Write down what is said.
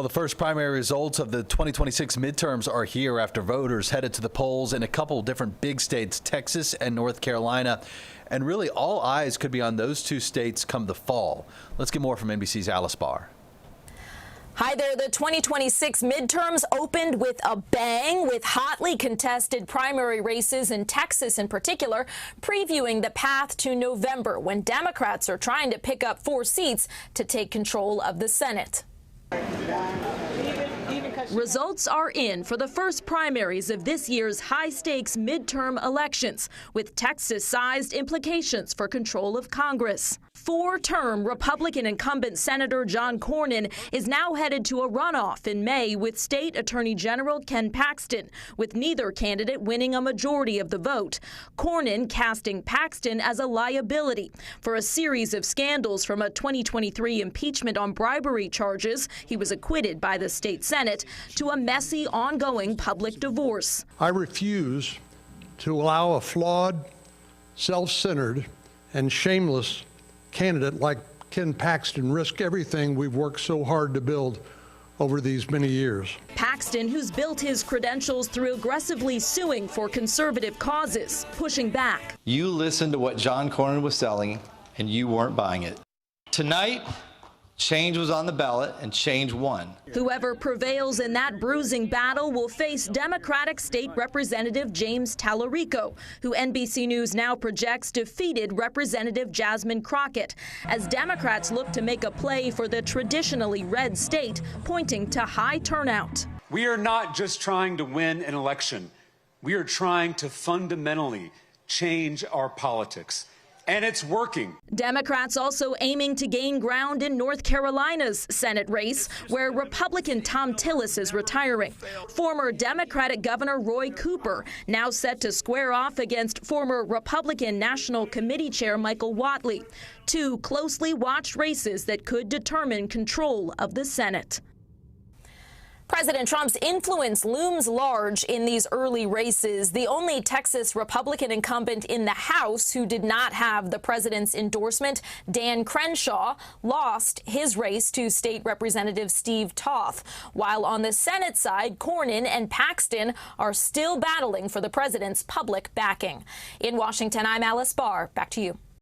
Well, the first primary results of the 2026 midterms are here after voters headed to the polls in a couple different big states, Texas and North Carolina. And really all eyes could be on those two states come the fall. Let's get more from NBC's Alice Barr. Hi there. The 2026 midterms opened with a bang, with hotly contested primary races in Texas in particular, previewing the path to November when Democrats are trying to pick up 4 seats to take control of the Senate. Results are in for the first primaries of this year's high-stakes midterm elections, with Texas-sized implications for control of Congress. 4-term Republican incumbent Senator John Cornyn is now headed to a runoff in May with State Attorney General Ken Paxton, with neither candidate winning a majority of the vote. Cornyn casting Paxton as a liability for a series of scandals, from a 2023 impeachment on bribery charges — he was acquitted by the state Senate — to a messy, ongoing public divorce. I refuse to allow a flawed, self-centered, and shameless candidate like Ken Paxton risk everything we've worked so hard to build over these many years. Paxton, who's built his credentials through aggressively suing for conservative causes, pushing back. You listened to what John Cornyn was selling, and you weren't buying it. Tonight, change was on the ballot, and change won. Whoever prevails in that bruising battle will face Democratic State Representative James Tallarico, who NBC News now projects defeated Representative Jasmine Crockett, as Democrats look to make a play for the traditionally red state, pointing to high turnout. We are not just trying to win an election. We are trying to fundamentally change our politics. And it's working. Democrats also aiming to gain ground in North Carolina's Senate race, where Republican Tom Tillis is retiring. Former Democratic Governor Roy Cooper now set to square off against former Republican National Committee Chair Michael Whatley. 2 closely watched races that could determine control of the Senate. President Trump's influence looms large in these early races. The only Texas Republican incumbent in the House who did not have the president's endorsement, Dan Crenshaw, lost his race to State Representative Steve Toth, while on the Senate side, Cornyn and Paxton are still battling for the president's public backing. In Washington, I'm Alice Barr. Back to you.